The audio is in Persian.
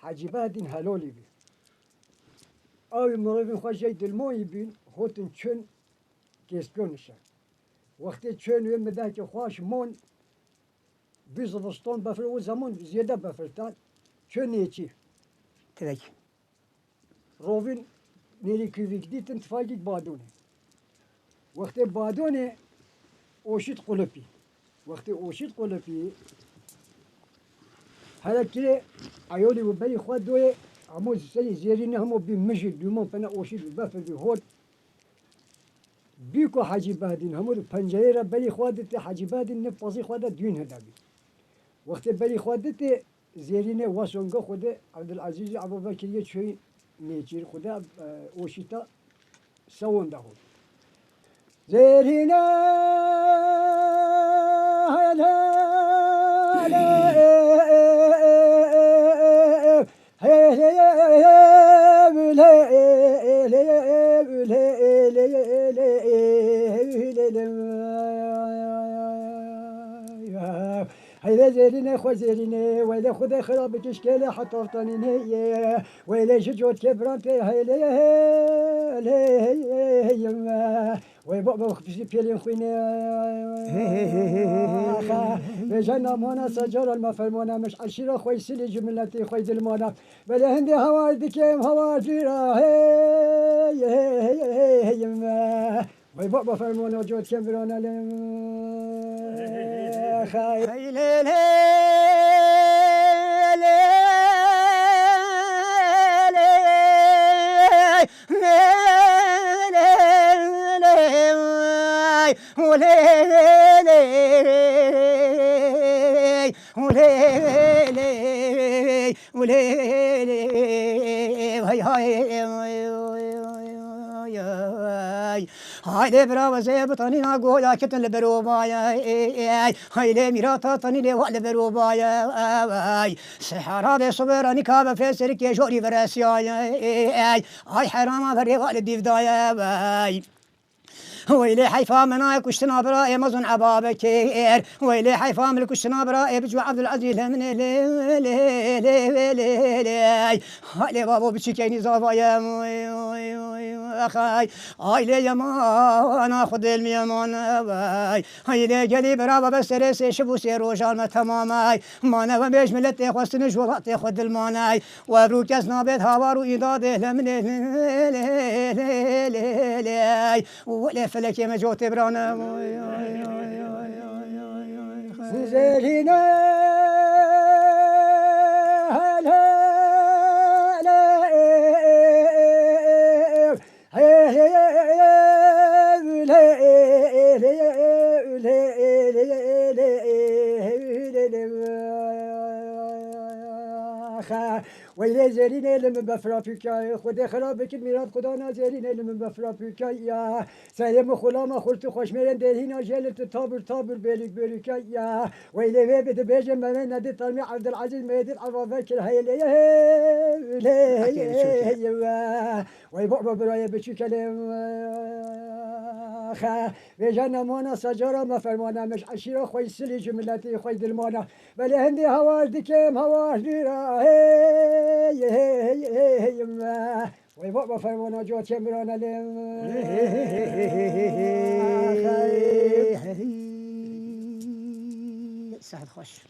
حجبه دین حلالی بی آوی مروفین خواه جای دلمایی بین خوتن چون کسکونشه وقتی چون وی مده که خواهش مون بی زبستان بفر و زمان زیاده بفرتن چون نیچی تدك روین نیلی کویک دیتن تفاقی بادونه وقتی بادونه اوشید قلپی وقتی اوشید قلپی هلا كده عيوني وبني خواد دوي عمود سي زيرين هم بمجد دومون فانا اوشيد بفر بهود بيكو حاجي بادين هم بنجيرة بني خوادتي حاجي بادين نفصي خواد دين هدابي وقت بني خوادتي زيرين واسونغا خوده عبد العزيز ابو بكر يشوي نيجير خوده اوشيتا سوون دهود زيرين هيدا زيرينه خو زيرينه ويلا خذ خراب كشكله حتى وطنينه ويلا شجوت كبرانته هيلا هيلا ويبقى خفيف بيلين خوينه بجنا مونا سجار المفرمونا مش عشيرة خوي سلي جملتي خوي دلمونا بلا هندي هوا دكيم هوا جيرا هي ويبقى فرمونا جوت كبرانا هاي هاي برا زي بطني نقول يا كتن البروبايا هاي لي ميراتا طني لي وعلى بروبايا سحرة بصبراني كاب في سرك يا جوري براسيا هاي حرام فري وعلى ديفدايا ويلي حيفا منايك وشتنا براي مزن عبابكير ويلي حيفا ملك وشتنا براي بجو عبد العزيز من هاي بابو بشكيني زافايا اخاي هاي لي يما انا خذ الميمان هاي لي جلي برابا بس ريسي شبو سيروجال ما تماماي ما انا بيش ملتي خواستن جوراتي خذ الماناي وبروك اسنابت هاوارو ايداده لمن ولا فلك يا مجوت برانا زيرينا ويلي زيرينه لمن بفرافيكا خدا خرابك ميراد خدا نازيرينه لمن بفرافيكا يا سلام خلام خلت خوشمرن دهينا جلت تابر تابر بيلك بيلكا يا ويلي بيت بيجم من ندي طلمي عبد العزيز ميدي عبابك هيلي ويبقى براي بشي كلام بيجانا مونا سجارة ما فرمانا مش عشيرة خوي سلي جملتي خوي دلمانا بل هندي هواش دكيم هواش ديرا هي ويبقى فرمانا جوت شمرانا سعد خوش